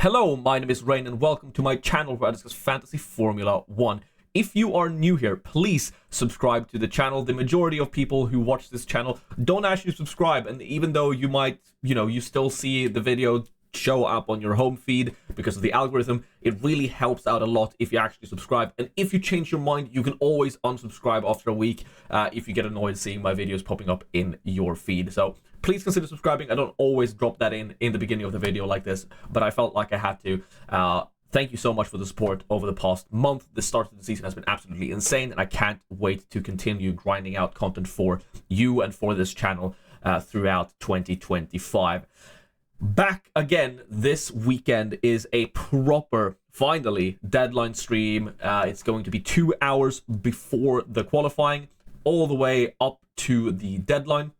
Hello, my name is Rain and welcome to my channel where I discuss fantasy Formula 1. If you are new here, please subscribe to the channel. The majority of people who watch this channel don't actually subscribe, and even though you might, you still see the video show up on your home feed because of the algorithm, it really helps out a lot if you actually subscribe. And if you change your mind, you can always unsubscribe after a week if you get annoyed seeing my videos popping up in your feed. So please consider subscribing. I don't always drop that in the beginning of the video like this, but I felt like I had to. Thank you so much for the support over the past month. The start of the season has been absolutely insane, and I can't wait to continue grinding out content for you and for this channel throughout 2025. Back again this weekend is a proper, finally, deadline stream. It's going to be 2 hours before the qualifying, all the way up to the deadline.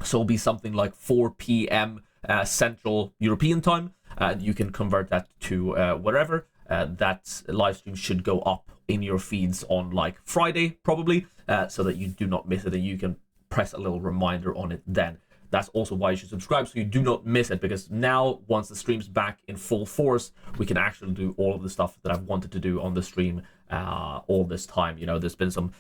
So it'll be something like 4 p.m. Central European time. You can convert that to wherever. That live stream should go up in your feeds on like Friday, probably, so that you do not miss it and you can press a little reminder on it then. That's also why you should subscribe, so you do not miss it, because now, once the stream's back in full force, we can actually do all of the stuff that I've wanted to do on the stream all this time. You know, there's been some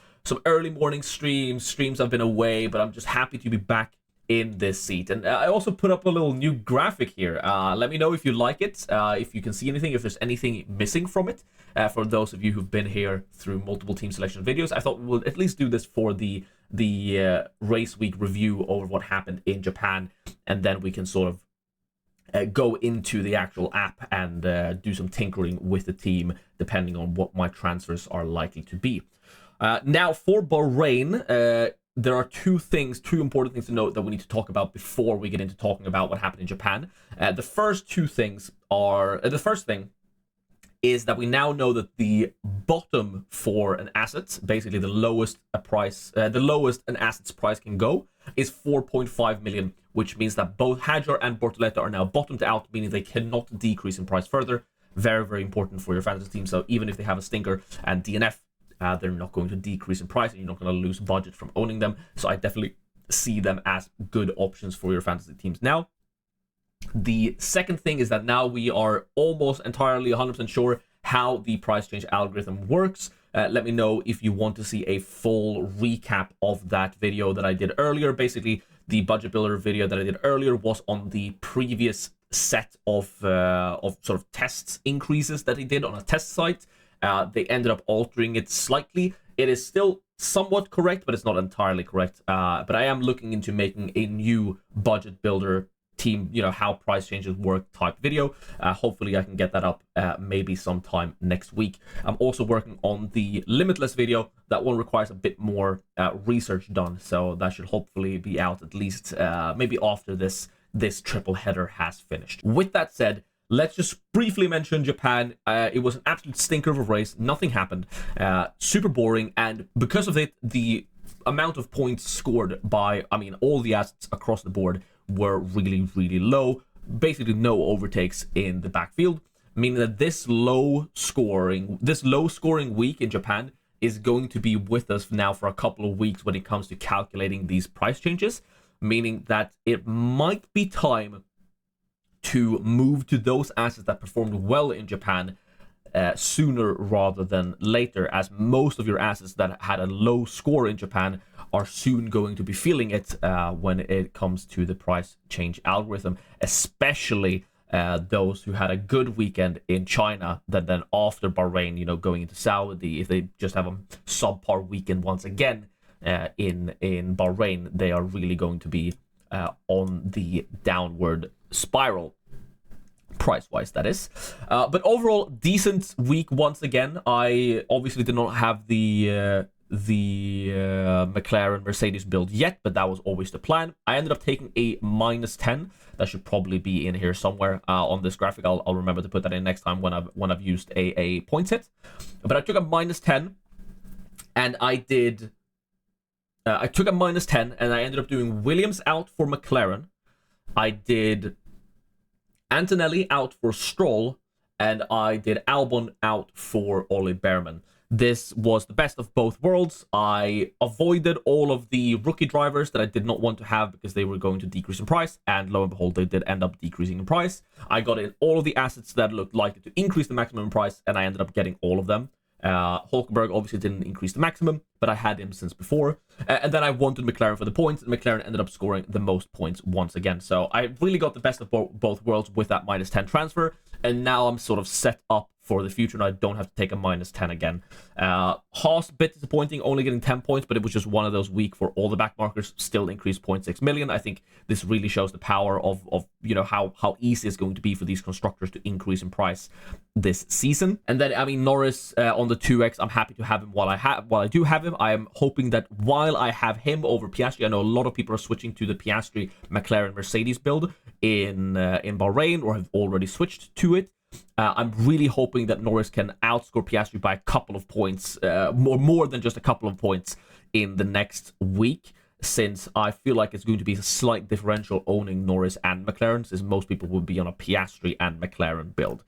early morning streams I've been away, but I'm just happy to be back in this seat. And I also put up a little new graphic here. Let me know if you like it, if you can see anything, if there's anything missing from it. For those of you who've been here through multiple team selection videos, I thought we'll at least do this for the race week review over what happened in Japan, and then we can sort of go into the actual app and do some tinkering with the team depending on what my transfers are likely to be. Now for Bahrain, there are two important things to note that we need to talk about before we get into talking about what happened in Japan. The first thing is that we now know that the bottom for an asset, basically the lowest an asset's price can go, is 4.5 million, which means that both Hadjar and Bortoletta are now bottomed out, meaning they cannot decrease in price further. Very, very important for your fantasy team. So even if they have a stinker and DNF, they're not going to decrease in price, and you're not going to lose budget from owning them. So I definitely see them as good options for your fantasy teams now. The second thing is that now we are almost entirely 100% sure how the price change algorithm works. Let me know if you want to see a full recap of that video that I did earlier. Basically, the budget builder video that I did earlier was on the previous set of sort of tests increases that he did on a test site. They ended up altering it slightly. It is still somewhat correct, but it's not entirely correct. But I am looking into making a new budget builder team, how price changes work type video. Hopefully I can get that up maybe sometime next week. I'm also working on the limitless video. That one requires a bit more research done, so that should hopefully be out at least maybe after this triple header has finished. With that said, let's just briefly mention Japan. It was an absolute stinker of a race. Nothing happened. Super boring, and because of it, the amount of points scored by, all the assets across the board were really, really low. Basically no overtakes in the backfield, meaning that this low scoring week in Japan is going to be with us now for a couple of weeks when it comes to calculating these price changes, meaning that it might be time to move to those assets that performed well in Japan sooner rather than later, as most of your assets that had a low score in Japan are soon going to be feeling it when it comes to the price change algorithm, especially those who had a good weekend in China that then after Bahrain, going into Saudi, if they just have a subpar weekend once again in Bahrain, they are really going to be on the downward spiral, price-wise, that is. But overall, decent week once again. I obviously did not have the McLaren Mercedes build yet, but that was always the plan. I ended up taking a -10. That should probably be in here somewhere on this graphic. I'll remember to put that in next time when I've used a points hit. But I took a -10, and I took a -10, and I ended up doing Williams out for McLaren. I did Antonelli out for Stroll, and I did Albon out for Ollie Behrman. This was the best of both worlds. I avoided all of the rookie drivers that I did not want to have because they were going to decrease in price, and lo and behold, they did end up decreasing in price. I got in all of the assets that looked likely to increase the maximum price, and I ended up getting all of them. Hulkenberg obviously didn't increase the maximum, but I had him since before. And then I wanted McLaren for the points, and McLaren ended up scoring the most points once again. So I really got the best of both worlds with that -10 transfer, and now I'm sort of set up for the future, and I don't have to take a -10 again. Haas, a bit disappointing, only getting 10 points, but it was just one of those weeks for all the back markers, still increased 0.6 million. I think this really shows the power of you know, how easy it's going to be for these constructors to increase in price this season. And then, I mean, Norris on the 2x, I'm happy to have him while I do have him. I am hoping that while I have him over Piastri, I know a lot of people are switching to the Piastri McLaren Mercedes build in Bahrain, or have already switched to it. I'm really hoping that Norris can outscore Piastri by a couple of points, more than just a couple of points in the next week, since I feel like it's going to be a slight differential owning Norris and McLaren, since most people will be on a Piastri and McLaren build.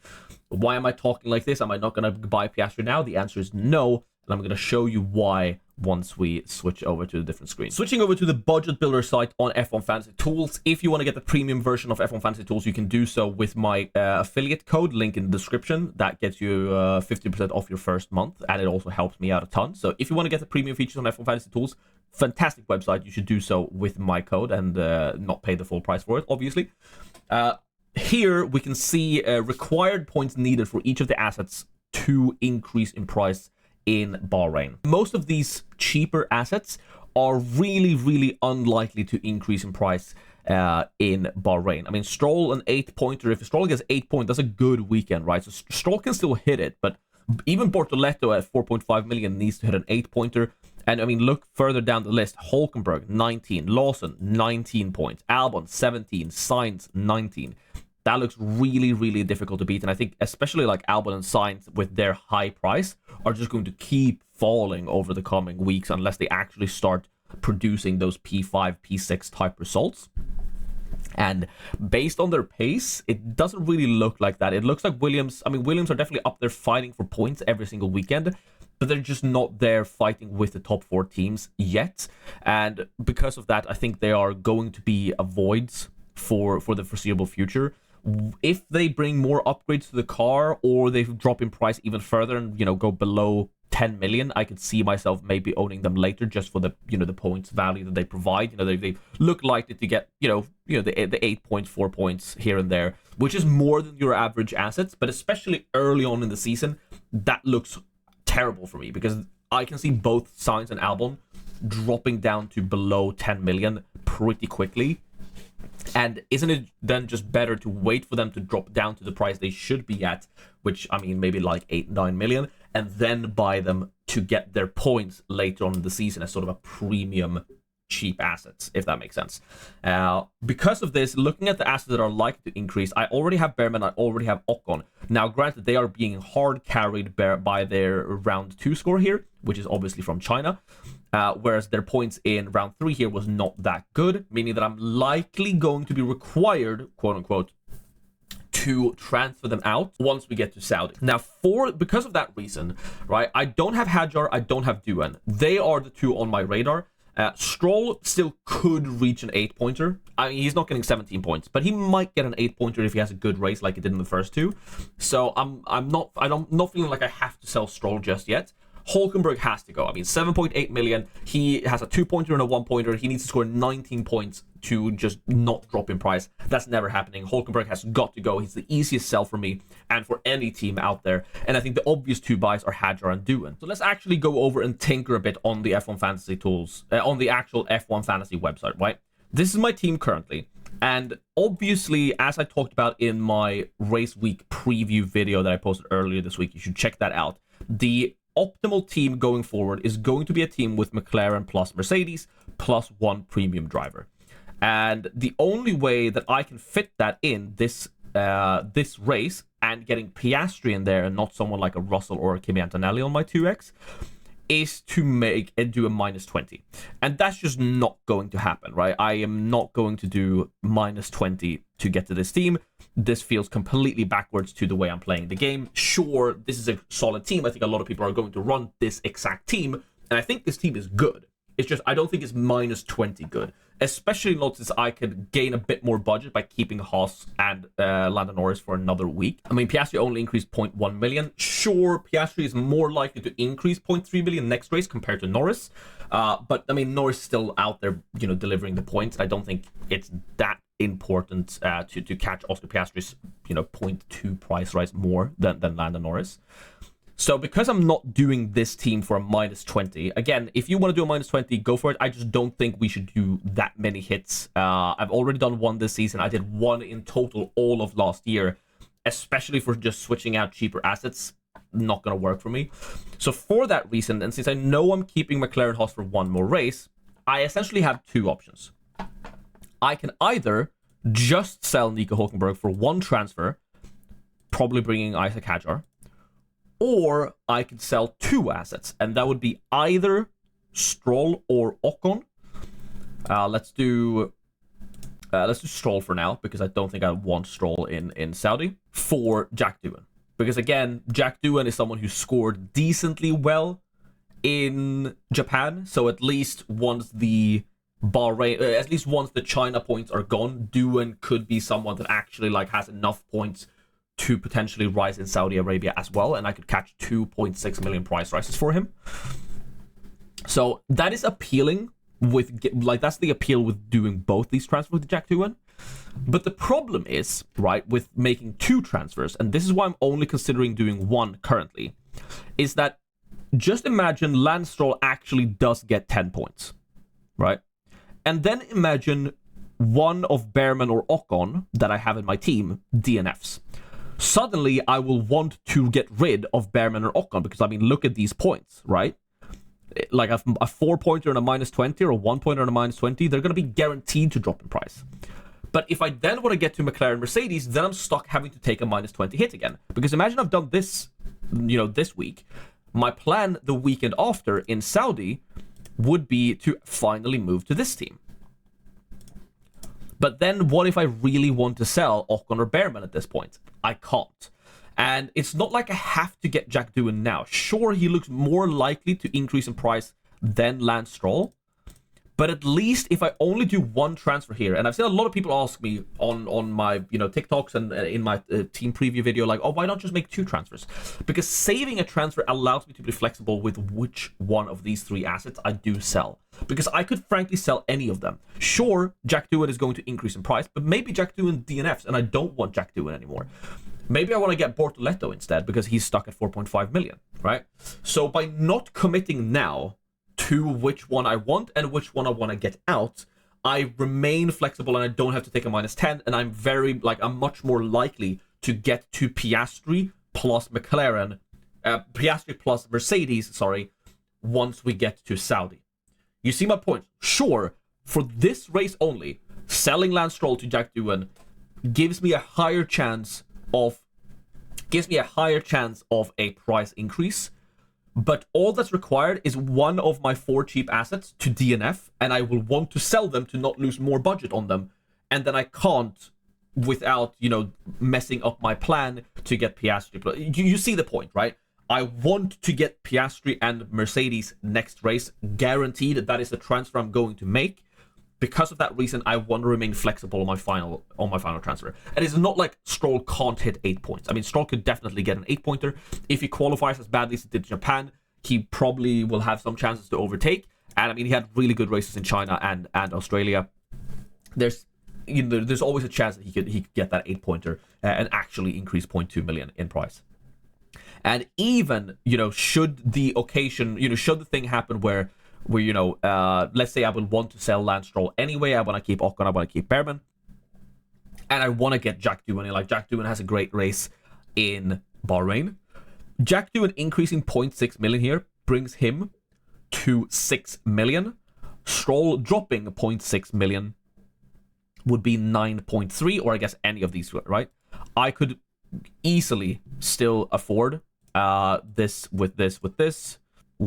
Why am I talking like this? Am I not going to buy Piastri now? The answer is no, and I'm going to show you why once we switch over to the different screen. Switching over to the budget builder site on F1 Fantasy Tools. If you want to get the premium version of F1 Fantasy Tools, you can do so with my affiliate code, link in the description. That gets you 50% off your first month, and it also helps me out a ton. So if you want to get the premium features on F1 Fantasy Tools, fantastic website. You should do so with my code and not pay the full price for it, obviously. Here we can see required points needed for each of the assets to increase in price in Bahrain. Most of these cheaper assets are really, really unlikely to increase in price in Bahrain. I mean, Stroll, an 8-pointer, if Stroll gets 8 points, that's a good weekend, right? So Stroll can still hit it, but even Bortoletto at 4.5 million needs to hit an 8-pointer. And I mean, look further down the list. Hulkenberg, 19. Lawson, 19 points. Albon, 17. Sainz, 19. That looks really, really difficult to beat. And I think especially like Albon and Sainz with their high price are just going to keep falling over the coming weeks unless they actually start producing those P5, P6 type results. And based on their pace, it doesn't really look like that. It looks like Williams are definitely up there fighting for points every single weekend, but they're just not there fighting with the top 4 teams yet. And because of that, I think they are going to be avoids for the foreseeable future. If they bring more upgrades to the car, or they drop in price even further and, you know, go below 10 million, I could see myself maybe owning them later just for the, you know, the points value that they provide. You know, they look likely to get, you know, the 8 points, 4 points here and there, which is more than your average assets. But especially early on in the season, that looks terrible for me because I can see both Sainz and Albon dropping down to below 10 million pretty quickly. And isn't it then just better to wait for them to drop down to the price they should be at, which, I mean, maybe like 8-9 million, and then buy them to get their points later on in the season as sort of a premium cheap assets, if that makes sense. Because of this, looking at the assets that are likely to increase, I already have Behrman, I already have Ocon. Now, granted, they are being hard carried by their round 2 score here, which is obviously from China. Whereas their points in round 3 here was not that good, meaning that I'm likely going to be required, quote unquote, to transfer them out once we get to Saudi. Now, because of that reason, right, I don't have Hadjar, I don't have Duan. They are the 2 on my radar. Stroll still could reach an 8-pointer. I mean, he's not getting 17 points, but he might get an 8-pointer if he has a good race like he did in the first 2. So I'm not feeling like I have to sell Stroll just yet. Hulkenberg has to go. I mean, 7.8 million. He has a 2-pointer and a 1-pointer. He needs to score 19 points to just not drop in price. That's never happening. Hulkenberg has got to go. He's the easiest sell for me and for any team out there. And I think the obvious 2 buys are Hadjar and Duan. So let's actually go over and tinker a bit on the F1 Fantasy Tools, on the actual F1 Fantasy website, right? This is my team currently. And obviously, as I talked about in my race week preview video that I posted earlier this week, you should check that out. The optimal team going forward is going to be a team with McLaren plus Mercedes plus 1 premium driver. And the only way that I can fit that in this race and getting Piastri in there and not someone like a Russell or a Kimi Antonelli on my 2X is to make and do a -20. And that's just not going to happen, right? I am not going to do -20 to get to this team. This feels completely backwards to the way I'm playing the game. Sure, this is a solid team. I think a lot of people are going to run this exact team, and I think this team is good. It's just, I don't think it's -20 good. Especially not since I could gain a bit more budget by keeping Haas and Lando Norris for another week. I mean, Piastri only increased 0.1 million. Sure, Piastri is more likely to increase 0.3 million next race compared to Norris. But, I mean, Norris is still out there, you know, delivering the points. I don't think it's that important to catch Oscar Piastri's, you know, 0.2 price rise more than Lando Norris. So because I'm not doing this team for a -20, again, if you want to do a -20, go for it. I just don't think we should do that many hits. I've already done one this season. I did one in total all of last year, especially for just switching out cheaper assets. Not going to work for me. So for that reason, and since I know I'm keeping McLaren Haas for one more race, I essentially have two options. I can either just sell Nico Hülkenberg for one transfer, probably bringing Isaac Hadjar, or I could sell two assets, and that would be either Stroll or Ocon. Let's do Stroll for now, because I don't think I want Stroll in Saudi, for Jack Doohan. Because again, Jack Doohan is someone who scored decently well in Japan, so at least once the Bahrain, at least once the China points are gone, Doohan could be someone that actually like has enough points to potentially rise in Saudi Arabia as well, and I could catch 2.6 million price rises for him. So that is appealing with, like, that's the appeal with doing both these transfers with Jack Doohan. But the problem is, right, with making two transfers, and this is why I'm only considering doing one currently, is that just imagine Lance Stroll actually does get 10 points, right? And then imagine one of Behrman or Ocon that I have in my team DNFs. Suddenly, I will want to get rid of Behrman or Ocon because, I mean, look at these points, right? Like a 4-pointer and a -20 or a 1-pointer and a -20, they're going to be guaranteed to drop in price. But if I then want to get to McLaren Mercedes, then I'm stuck having to take a -20 hit again. Because imagine I've done this, you know, this week. My plan the weekend after in Saudi would be to finally move to this team. But then what if I really want to sell Ocon or Behrman at this point? I can't. And it's not like I have to get Jack Doohan now. Sure, he looks more likely to increase in price than Lance Stroll. But at least if I only do one transfer here, and I've seen a lot of people ask me on my, you know, TikToks and in my team preview video, like, oh, why not just make two transfers? Because saving a transfer allows me to be flexible with which one of these three assets I do sell. Because I could frankly sell any of them. Sure, Jack Doohan is going to increase in price, but maybe Jack Doohan DNFs, and I don't want Jack Doohan anymore. Maybe I want to get Bortoletto instead, because he's stuck at 4.5 million, right? So by not committing now to which one I want and which one I want to get out, I remain flexible and I don't have to take a -10, and I'm much more likely to get to Piastri plus McLaren, Piastri plus Mercedes, once we get to Saudi. You see my point? Sure, for this race only, selling Lance Stroll to Jack Doohan gives me a higher chance of a price increase. But all that's required is one of my 4 cheap assets to DNF, and I will want to sell them to not lose more budget on them. And then I can't without, you know, messing up my plan to get Piastri. You see the point, right? I want to get Piastri and Mercedes next race, guaranteed. That is the transfer I'm going to make. Because of that reason, I want to remain flexible on my final transfer. And it's not like Stroll can't hit 8 points. I mean, Stroll could definitely get an 8-pointer. If he qualifies as badly as he did in Japan, he probably will have some chances to overtake. And I mean, he had really good races in China and Australia. There's always a chance that he could get that 8-pointer and actually increase 0.2 million in price. And even, you know, should the thing happen where let's say I would want to sell Lance Stroll anyway, I want to keep Ocon, I want to keep Behrman, and I want to get Jack Doohan. Like, Jack Doohan has a great race in Bahrain. Jack Doohan increasing 0.6 million here brings him to 6 million. Stroll dropping 0.6 million would be 9.3, or I guess any of these, right? I could easily still afford this with this.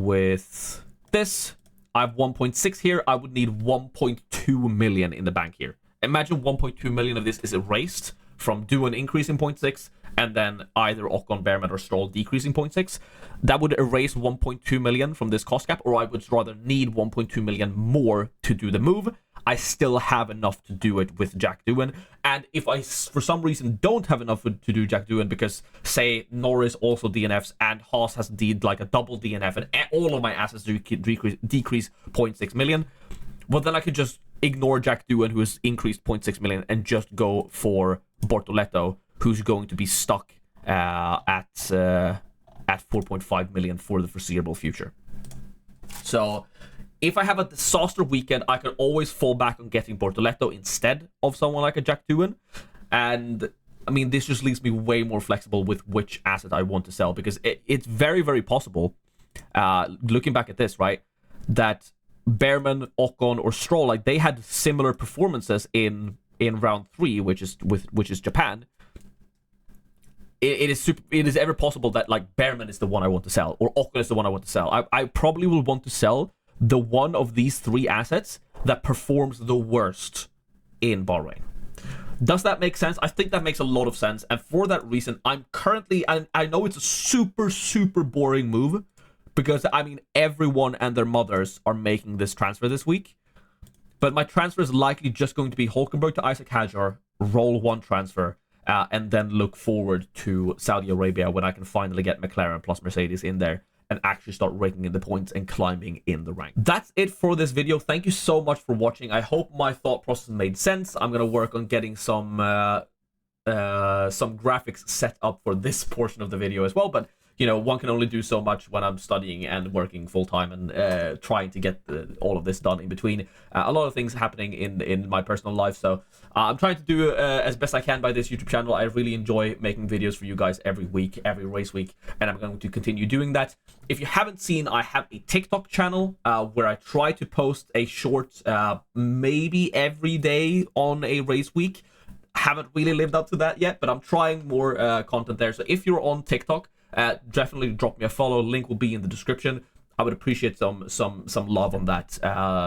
with this, I have 1.6 here. I would need 1.2 million in the bank here. Imagine 1.2 million of this is erased from Duan increasing 0.6 and then either Ocon, Bearman, or Stroll decreasing 0.6. That would erase 1.2 million from this cost cap, or I would rather need 1.2 million more to do the move. I still have enough to do it with Jack Doohan. And if I, for some reason, don't have enough to do Jack Doohan because, say, Norris also DNFs and Haas has like a double DNF and all of my assets decrease 0.6 million, well, then I could just ignore Jack Doohan, who has increased 0.6 million, and just go for Bortoleto, who's going to be stuck at 4.5 million for the foreseeable future. So if I have a disaster weekend, I can always fall back on getting Bortoleto instead of someone like a Jack Doohan. And I mean, this just leaves me way more flexible with which asset I want to sell, because it's very, very possible, looking back at this, right, that Bearman, Ocon, or Stroll, like, they had similar performances in round 3, which is Japan. It is ever possible that, like, Bearman is the one I want to sell, or Ocon is the one I want to sell. I probably will want to sell the one of these 3 assets that performs the worst in Bahrain. Does that make sense? I think that makes a lot of sense. And for that reason, I'm currently, I know it's a super, super boring move, because, I mean, everyone and their mothers are making this transfer this week. But my transfer is likely just going to be Hulkenberg to ISACK HADJAR, roll 1 transfer, and then look forward to Saudi Arabia when I can finally get McLaren plus Mercedes in there and actually start raking in the points and climbing in the rank. That's it for this video. Thank you so much for watching. I hope my thought process made sense. I'm going to work on getting some graphics set up for this portion of the video as well, but you know, one can only do so much when I'm studying and working full-time and trying to get all of this done in between. A lot of things happening in my personal life, so I'm trying to do as best I can by this YouTube channel. I really enjoy making videos for you guys every week, every race week, and I'm going to continue doing that. If you haven't seen, I have a TikTok channel where I try to post a short, maybe every day on a race week. Haven't really lived up to that yet, but I'm trying more content there. So if you're on TikTok, definitely drop me a follow. Link will be in the description. I would appreciate some love on that,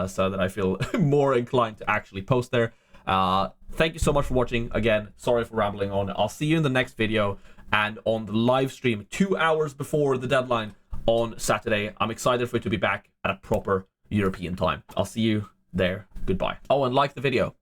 so that I feel more inclined to actually post there. Thank you so much for watching. Again, sorry for rambling on. I'll see you in the next video and on the live stream 2 hours before the deadline on Saturday. I'm excited for it to be back at a proper European time. I'll see you there. Goodbye. Oh, and like the video.